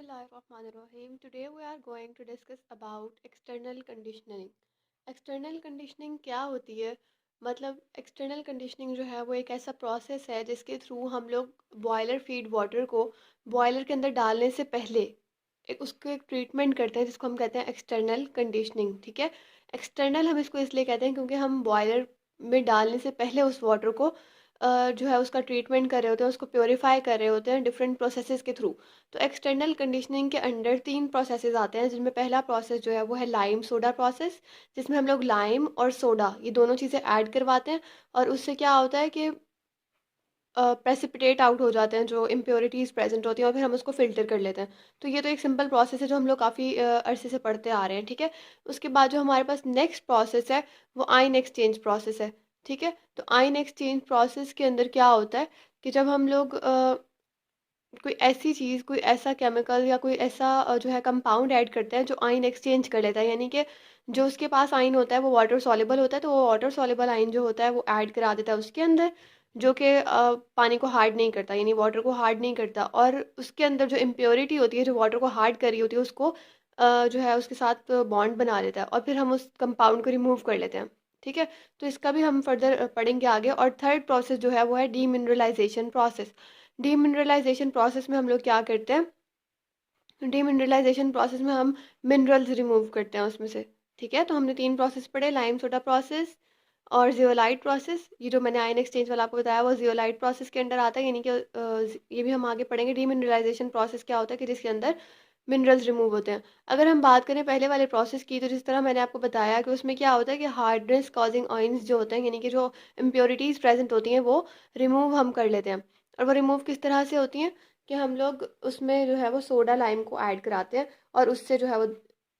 Bismillahirrahmanirrahim. Today we are going to discuss about external conditioning. External conditioning क्या होती है? मतलब एक्सटर्नल कंडीशनिंग जो है वो एक ऐसा प्रोसेस है जिसके थ्रू हम लोग बॉयलर फीड वाटर को बॉयलर के अंदर डालने से पहले उसको एक ट्रीटमेंट करते हैं जिसको हम कहते हैं एक्सटर्नल कंडीशनिंग। ठीक है, एक्सटर्नल हम इसको इसलिए कहते हैं क्योंकि हम बॉयलर में डालने से पहले उस वाटर को जो है उसका ट्रीटमेंट कर रहे होते हैं, उसको प्योरीफाई कर रहे होते हैं डिफरेंट प्रोसेसेस के थ्रू। तो एक्सटर्नल कंडीशनिंग के अंडर 3 प्रोसेसेस आते हैं, जिनमें पहला प्रोसेस जो है वो है लाइम सोडा प्रोसेस, जिसमें हम लोग लाइम और सोडा ये दोनों चीज़ें ऐड करवाते हैं और उससे क्या होता है कि प्रेसिपिटेट आउट हो जाते हैं जो इम्प्योरिटीज़ प्रेजेंट होती हैं और फिर हम उसको फ़िल्टर कर लेते हैं। तो ये तो एक सिंपल प्रोसेस है जो हम लोग काफ़ी अरसे से पढ़ते आ रहे हैं। ठीक है, उसके बाद जो हमारे पास नेक्स्ट प्रोसेस है वो आयन एक्सचेंज प्रोसेस है। ठीक है, तो आयन एक्सचेंज प्रोसेस के अंदर क्या होता है कि जब हम लोग कोई ऐसी चीज़, कोई ऐसा केमिकल या कोई ऐसा जो है कंपाउंड ऐड करते हैं जो आयन एक्सचेंज कर लेता है, यानी कि जो उसके पास आयन होता है वो वाटर सॉल्युबल होता है, तो वो वाटर सॉल्युबल आयन जो होता है वो ऐड करा देता है उसके अंदर, जो कि पानी को हार्ड नहीं करता, यानी वाटर को हार्ड नहीं करता। और उसके अंदर जो इम्प्योरिटी होती है जो वाटर को हार्ड कर रही होती है उसको जो है उसके साथ बॉन्ड बना देता है और फिर हम उस कंपाउंड को रिमूव कर लेते हैं। ठीक है, तो इसका भी हम फर्दर पढ़ेंगे आगे। और थर्ड प्रोसेस जो है वो है डीमिनरलाइजेशन प्रोसेस। डीमिनरलाइजेशन प्रोसेस में हम लोग क्या करते हैं? डीमिनरलाइजेशन प्रोसेस में हम मिनरल्स रिमूव करते हैं उसमें से। ठीक है, तो हमने 3 प्रोसेस पढ़े, लाइम सोडा प्रोसेस और जियोलाइट प्रोसेस। ये जो मैंने आयन एक्सचेंज वाला आपको बताया वो जियोलाइट प्रोसेस के अंडर आता है, यानी कि ये भी हम आगे पढ़ेंगे। डीमिनरलाइजेशन प्रोसेस क्या होता है कि जिसके अंदर मिनरल्स रिमूव होते हैं। अगर हम बात करें पहले वाले प्रोसेस की, तो जिस तरह मैंने आपको बताया कि उसमें क्या होता है कि हार्डनेस कॉजिंग आयंस जो होते हैं, यानी कि जो इम्प्योरिटीज़ प्रेजेंट होती हैं वो रिमूव हम कर लेते हैं। और वो रिमूव किस तरह से होती हैं कि हम लोग उसमें जो है वो सोडा लाइम को ऐड कराते हैं और उससे जो है वो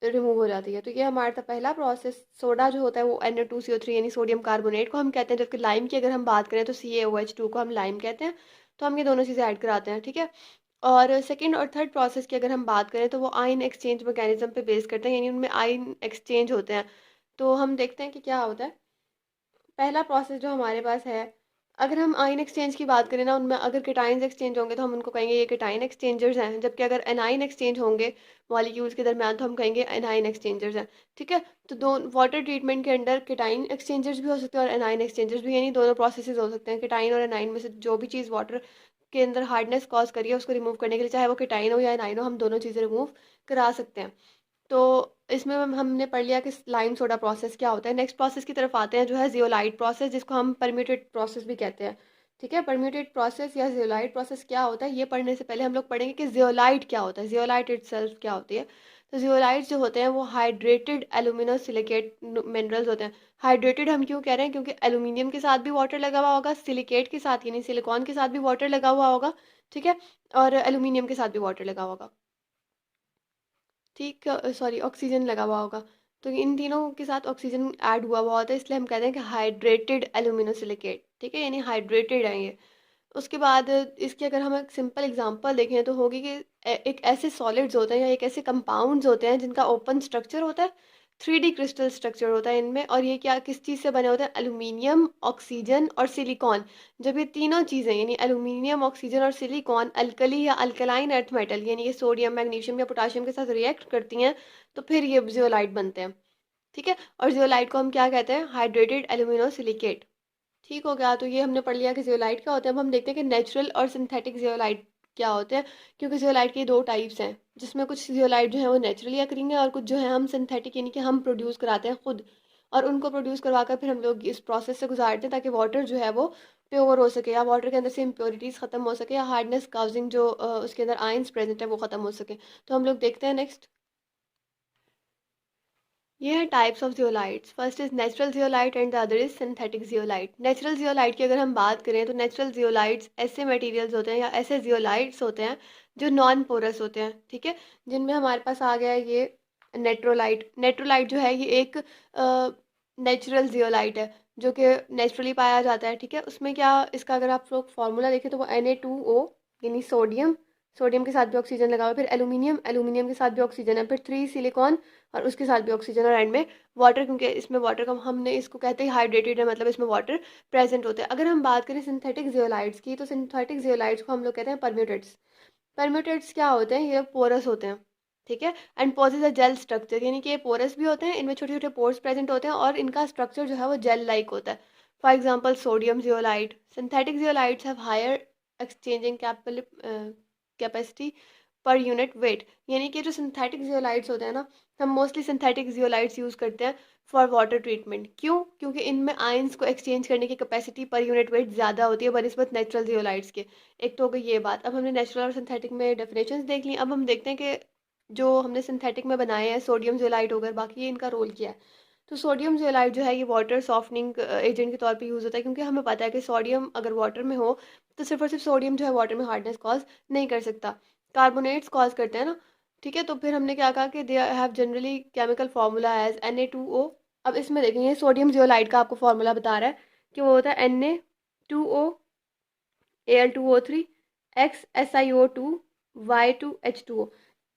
रिमूव हो जाती है। तो ये हमारा था पहला प्रोसेस। सोडा जो होता है वो Na2CO3 यानी सोडियम कार्बोनेट को हम कहते हैं, जबकि लाइम की अगर हम बात करें तो CaOH2 को हम लाइम कहते हैं। तो हम ये दोनों चीज़ें ऐड कराते हैं। ठीक है, और सेकंड और थर्ड प्रोसेस की अगर हम बात करें तो वो आयन एक्सचेंज मैकेनिज्म पे बेस करते हैं, यानी उनमें आयन एक्सचेंज होते हैं। तो हम देखते हैं कि क्या होता है। पहला प्रोसेस जो हमारे पास है, अगर हम आयन एक्सचेंज की बात करें ना, उनमें अगर केटाइंस एक्सचेंज होंगे तो हम उनको कहेंगे ये केटाइन एक्सचेंजर्स हैं, जबकि अगर एनाइन एक्सचेंज होंगे मॉलिक्यूल्स के दरमियान तो हम कहेंगे एनाइन एक्सचेंजर्स हैं। ठीक है, तो दो वाटर ट्रीटमेंट के अंडर केटाइन एक्सचेंजर्स भी हो सकते हैं और एनाइन एक्सचेंजर्स भी, यानी दोनों प्रोसेसेस हो सकते हैं। केटाइन और एनाइन में से जो भी चीज़ वाटर के अंदर हार्डनेस कॉज करिए उसको रिमूव करने के लिए, चाहे वो केटाइन हो या एनाइन हो, हम दोनों चीज़ें रिमूव करा सकते हैं। तो इसमें हमने पढ़ लिया कि लाइम सोडा प्रोसेस क्या होता है। नेक्स्ट प्रोसेस की तरफ आते हैं जो है जियोलाइट प्रोसेस, जिसको हम परम्यूटेड प्रोसेस भी कहते हैं। ठीक है, परम्यूटेड प्रोसेस या जियोलाइट प्रोसेस क्या होता है, ये पढ़ने से पहले हम लोग पढ़ेंगे कि जियोलाइट क्या होता है, जियोलाइट इटसेल्फ क्या होती है। तो जियोलाइट जो होते हैं वो हाइड्रेटेड एल्यूमिनो सिलिकेट मिनरल्स होते हैं। हाइड्रेटेड हम क्यों कह रहे हैं? क्योंकि एल्यूमिनियम के साथ भी वाटर लगा हुआ होगा, सिलिकेट के साथ यानी सिलिकॉन के साथ भी वाटर लगा हुआ होगा। ठीक है, और एल्यूमिनियम के साथ भी वाटर लगा होगा। ठीक, सॉरी, ऑक्सीजन लगा हुआ होगा। तो इन तीनों के साथ ऑक्सीजन ऐड हुआ हुआ होता है, इसलिए हम कहते हैं कि हाइड्रेटेड एल्यूमिनोसिलिकेट। ठीक है, यानी हाइड्रेटेड है ये। उसके बाद इसकी अगर हम एक सिंपल एग्जांपल देखें तो होगी कि एक ऐसे सॉलिड्स होते हैं या एक ऐसे कंपाउंड्स होते हैं जिनका ओपन स्ट्रक्चर होता है, 3D क्रिस्टल स्ट्रक्चर होता है इनमें, और ये क्या किस चीज़ से बने होते हैं? एल्यूमिनियम, ऑक्सीजन और सिलिकॉन। जब ये तीनों चीज़ें यानी एल्यूमिनियम, ऑक्सीजन और सिलिकॉन अल्कली या अल्कलाइन अर्थ मेटल यानी ये सोडियम, मैग्नीशियम या पोटाशियम के साथ रिएक्ट करती हैं, तो फिर ये जियोलाइट बनते हैं। ठीक है, और जियोलाइट को हम क्या कहते हैं? Hydrated alumino silicate. ठीक हो गया, तो ये हमने पढ़ लिया कि जियोलाइट क्या होता है। अब हम देखते हैं कि नेचुरल और सिंथेटिक जियोलाइट क्या होते हैं, क्योंकि जियोलाइट के दो टाइप्स हैं, जिसमें कुछ जियोलाइट जो है वो नेचुरली अकरिंग है और कुछ जो है हम सिंथेटिक यानी कि हम प्रोड्यूस कराते हैं खुद, और उनको प्रोड्यूस करवाकर फिर हम लोग इस प्रोसेस से गुजारते हैं ताकि वाटर जो है वो प्योर हो सके, या वाटर के अंदर से इम्प्योरिटीज़ ख़त्म हो सके, या हार्डनेस काउजिंग जो उसके अंदर आयंस प्रेजेंट है वो ख़त्म हो सके। तो हम लोग देखते हैं नेक्स्ट। ये है types of zeolites. First is natural zeolite and the other is synthetic zeolite. Natural zeolite की अगर हम बात करें तो नेचुरल जियोलाइट्स ऐसे मटेरियल्स होते हैं या ऐसे जियोलाइट्स होते हैं जो नॉन पोरस होते हैं। ठीक है, जिनमें हमारे पास आ गया ये नेट्रोलाइट। नेट्रोलाइट जो है ये एक नेचुरल जियोलाइट है जो कि नेचुरली पाया जाता है। ठीक है, उसमें क्या, इसका अगर आप लोग फार्मूला देखें तो वो Na2O यानी सोडियम, सोडियम के साथ भी ऑक्सीजन लगा हुआ है, फिर एल्यूमिनियम, एल्यूमिनियम के साथ भी ऑक्सीजन है, फिर 3 सिलिकॉन और उसके साथ भी ऑक्सीजन, और एंड में वाटर, क्योंकि इसमें वाटर का हमने इसको कहते हैं हाइड्रेटेड है, मतलब इसमें वाटर प्रेजेंट होते हैं। अगर हम बात करें सिंथेटिक जियोलाइट्स की, तो सिंथेटिक जियोलाइट्स को हम लोग कहते हैं परम्यूटेट्स। परम्यूटेट्स क्या होते हैं, ये पोरस होते हैं, ठीक है। And poses a gel structure, यानी कि ये पोरस भी होते हैं, इनमें छोटे छोटे पोर्स प्रेजेंट होते हैं और इनका स्ट्रक्चर जो है वो जेल लाइक होता है। For example sodium zeolite, synthetic zeolites have higher exchanging capacity per unit weight, यानी कि जो सिंथेटिक जियोलाइट्स होते हैं ना, हम मोस्टली सिंथेटिक जियोलाइट्स यूज़ करते हैं फॉर वाटर ट्रीटमेंट। क्यों? क्योंकि इनमें आयंस को एक्सचेंज करने की कैपेसिटी पर यूनिट वेट ज़्यादा होती है बनस्बत नेचुरल जियोलाइट्स के। एक तो हो गई ये बात। अब हमने नेचुरल और सिंथेटिक में डेफिनेशंस देख ली, अब हम देखते हैं कि जो हमने सिंथेटिक में बनाए हैं सोडियम जियोलाइट होकर, बाकी ये इनका रोल क्या है। तो सोडियम जियोलाइट जो है ये वाटर सॉफ्टनिंग एजेंट के तौर पे यूज़ होता है, क्योंकि हमें पता है कि सोडियम अगर वाटर में हो तो सिर्फ और सिर्फ सोडियम जो है वाटर में हार्डनेस कॉज नहीं कर सकता, कार्बोनेट्स कॉज करते हैं ना, ठीक है। तो फिर हमने क्या कहा कि they have generally chemical formula as Na2O। अब इसमें देखेंगे सोडियम जियोलाइट का आपको फार्मूला बता रहा है कि वो होता है Na2O Al2O3 X SiO2 Y2H2O।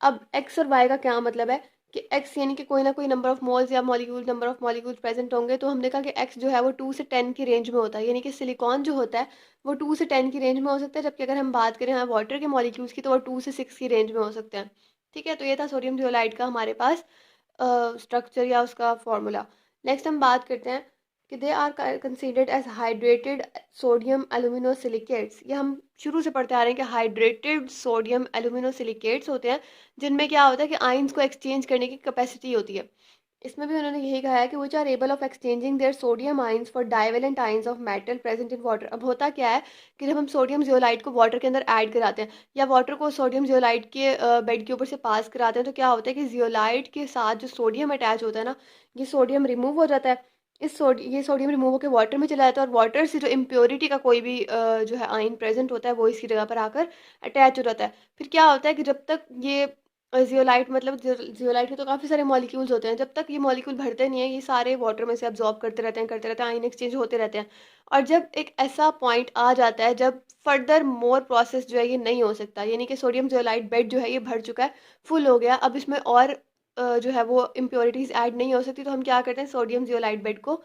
अब X और Y का क्या मतलब है कि X यानी कि कोई ना कोई नंबर ऑफ मोल्स या molecule number of molecules present होंगे, तो हमने कहा कि X जो है वो 2 से 10 की रेंज में होता है, यानी कि सिलिकॉन जो होता है वो 2 से 10 की रेंज में हो सकता है, जबकि अगर हम बात करें हाँ वाटर के मॉलिक्यूल्स की तो वो 2 से 6 की रेंज में हो सकते हैं, ठीक है। तो ये था सोडियम जियोलाइट का हमारे पास स्ट्रक्चर या उसका फॉर्मूला। नेक्स्ट हम बात करते हैं कि they are considered as hydrated sodium aluminosilicates. ये हम शुरू से पढ़ते आ रहे हैं कि हाइड्रेटेड सोडियम एल्यूमिनोसिलिकेट्स होते हैं, जिनमें क्या होता है कि आयंस को एक्सचेंज करने की कैपेसिटी होती है। इसमें भी उन्होंने यही कहा है कि which are able of exchanging their sodium ions for divalent ions of metal present in water. अब होता क्या है कि जब हम सोडियम जियोलाइट को वाटर के अंदर ऐड कराते हैं या वाटर को सोडियम जियोलाइट के बेड के ऊपर से पास कराते हैं, तो क्या होता है कि जियोलाइट के साथ जो सोडियम अटैच होता है ना, ये सोडियम रिमूव हो जाता है। ये सोडियम रिमूव होकर वाटर में चला जाता है और वाटर से जो इम्प्योरिटी का कोई भी जो है आयन प्रेजेंट होता है वो इसकी जगह पर आकर अटैच हो जाता है। फिर क्या होता है कि जब तक ये जियोलाइट मतलब जियोलाइट के तो काफ़ी सारे मॉलिक्यूल्स होते हैं, जब तक ये मॉलिक्यूल भरते नहीं है ये सारे वाटर में से अब्जॉर्ब करते रहते हैं, आयन एक्सचेंज होते रहते हैं। और जब एक ऐसा पॉइंट आ जाता है जब फर्दर मोर प्रोसेस जो है ये नहीं हो सकता, यानी कि सोडियम जियोलाइट बेड जो है ये भर चुका है, फुल हो गया, अब इसमें और जो है वो इम्प्योरिटीज़ ऐड नहीं हो सकती, तो हम क्या करते हैं सोडियम जियोलाइट बेड को,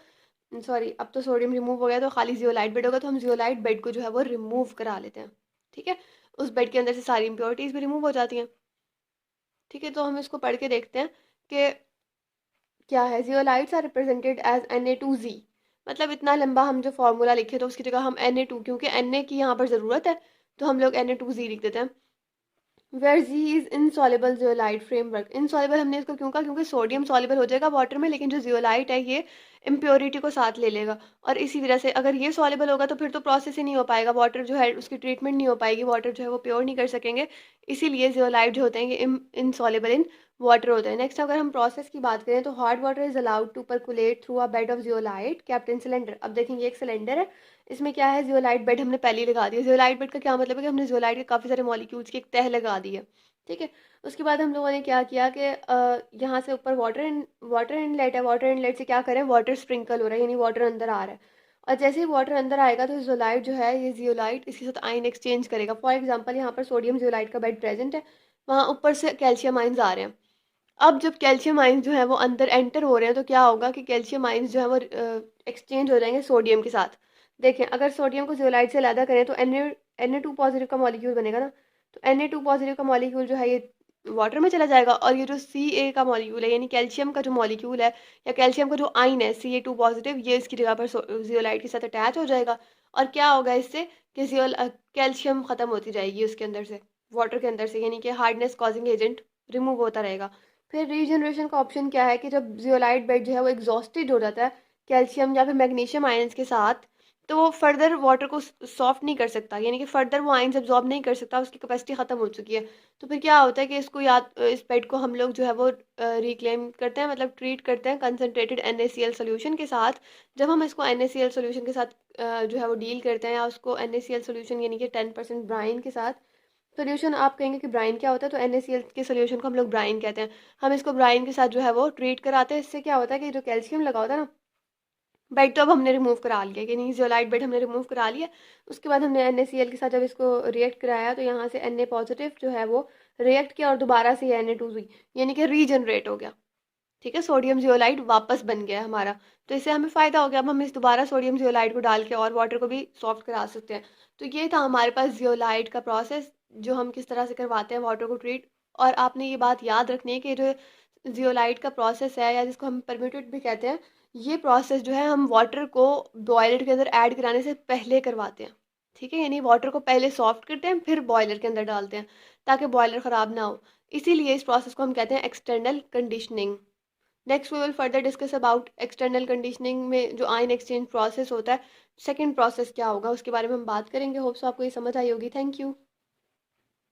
सॉरी अब तो सोडियम रिमूव हो गया तो खाली जियोलाइट बेड होगा, तो हम जियोलाइट बेड को जो है वो रिमूव करा लेते हैं, ठीक है। उस बेड के अंदर से सारी इम्प्योरिटीज़ भी रिमूव हो जाती हैं, ठीक है। तो हम इसको पढ़ के देखते हैं कि क्या है। Zeolites are represented as Na2Z। मतलब इतना लंबा हम जो फॉर्मूला लिखे तो उसकी जगह हम Na2, क्योंकि Na की यहाँ पर ज़रूरत है तो हम लोग Na2Z लिख देते हैं। Where Z is insoluble zeolite framework. Insoluble हमने इसको क्यों कहा, क्योंकि सोडियम सॉल्युबल हो जाएगा वाटर में, लेकिन जो जियोलाइट है ये इम्प्योरिटी को साथ ले लेगा, और इसी वजह से अगर ये सॉल्युबल होगा तो फिर तो प्रोसेस ही नहीं हो पाएगा, वाटर जो है उसकी ट्रीटमेंट नहीं हो पाएगी, वाटर जो है वो प्योर नहीं कर सकेंगे, इसीलिए जियोलाइट जो होते हैं ये इनसॉल्युबल इन वाटर होता है। नेक्स्ट अगर हम प्रोसेस की बात करें तो hot water is allowed to percolate through a bed of zeolite kept in cylinder. अब देखेंगे एक सिलेंडर है, इसमें क्या है जियोलाइट बेड हमने पहले ही लगा दिया। जियोलाइट बेड का क्या मतलब है कि हमने जियोलाइट के काफ़ी सारे मॉलिक्यूल्स की एक तह लगा दी है, ठीक है। उसके बाद हम लोगों ने क्या किया कि यहाँ से ऊपर वाटर इनलेट है, वाटर इनलेट से क्या करें वाटर स्प्रिंकल हो रहा है, यानी वाटर अंदर आ रहा है, और जैसे ही वाटर अंदर आएगा तो जियोलाइट जो है ये जियोलाइट इसके साथ आयन एक्सचेंज करेगा। फॉर एग्जांपल यहाँ पर सोडियम जियोलाइट का बेड प्रेजेंट है, वहाँ ऊपर से कैल्शियम आयन्स आ रहे हैं। अब जब कैल्शियम आयन्स जो है वो अंदर एंटर हो रहे हैं तो क्या होगा कि कैल्शियम आयन्स जो है वो एक्सचेंज हो जाएंगे सोडियम के साथ। देखें अगर सोडियम को जियोलाइट से अलग करें तो Na2 पॉजिटिव का मॉलिक्यूल बनेगा ना, तो Na2 पॉजिटिव का मॉलिक्यूल जो है ये वाटर में चला जाएगा, और ये जो Ca का मॉलिक्यूल है यानी कैल्शियम का जो मॉलिक्यूल है या कैल्शियम का जो आइन है Ca2 पॉजिटिव, ये इसकी जगह पर जियोलाइट के साथ अटैच हो जाएगा, और क्या होगा इससे कि कैल्शियम ख़त्म होती जाएगी उसके अंदर से, वाटर के अंदर से, यानी कि हार्डनेस कॉजिंग एजेंट रिमूव होता रहेगा। फिर रीजनरेशन का ऑप्शन क्या है कि जब जियोलाइट बेड जो है वो एग्जॉस्टेड हो जाता है कैल्शियम या फिर मैग्नीशियम आयंस के साथ, तो वो फर्दर वाटर को सॉफ्ट नहीं कर सकता, यानी कि फर्दर वो आयंस एब्जॉर्ब नहीं कर सकता, उसकी कैपेसिटी ख़त्म हो चुकी है। तो फिर क्या होता है कि इसको याद इस बेड को हम लोग जो है वो रिक्लेम करते हैं, मतलब ट्रीट करते हैं कंसनट्रेटेड NaCl सोल्यूशन के साथ। जब हम इसको NaCl सोल्यूशन के साथ जो है वो डील करते हैं, या उसको NaCl सोल्यूशन यानी कि 10% ब्राइन के साथ, सोल्यूशन आप कहेंगे कि ब्राइन क्या होता है, तो NaCl के सोल्यूशन को हम लोग ब्राइन कहते हैं। हम इसको ब्राइन के साथ जो है वो ट्रीट कराते हैं, इससे क्या होता है कि जो कैल्शियम लगा होता है ना, बेड तो अब हमने रिमूव करा लिया, कि नहीं जियोलाइट बेड हमने रिमूव करा लिया। उसके बाद हमने NaCl के साथ जब इसको रिएक्ट कराया तो यहाँ से Na पॉजिटिव जो है वो रिएक्ट किया और दोबारा से Na2 हुई, यानी कि रीजनरेट हो गया, ठीक है। सोडियम जियोलाइट वापस बन गया हमारा, तो इससे हमें फ़ायदा हो गया। अब हम इस दोबारा सोडियम जियोलाइट को डाल के और वाटर को भी सॉफ्ट करा सकते हैं। तो ये था हमारे पास जियोलाइट का प्रोसेस। जो हम किस तरह से करवाते हैं वाटर को ट्रीट। और आपने ये बात याद रखनी है कि जो जियोलाइट का प्रोसेस है या जिसको हम परम्यूटेट भी कहते हैं, ये प्रोसेस जो है हम वाटर को बॉयलर के अंदर ऐड कराने से पहले करवाते हैं। ठीक है, यानी वाटर को पहले सॉफ्ट करते हैं फिर बॉयलर के अंदर डालते हैं ताकि बॉयलर ख़राब ना हो। इसीलिए इस प्रोसेस को हम कहते हैं external conditioning. Next we will further discuss about external conditioning में जो आयन एक्सचेंज प्रोसेस होता है, सेकंड प्रोसेस क्या होगा उसके बारे में हम बात करेंगे। होप्स आपको ये समझ आई होगी। Thank you.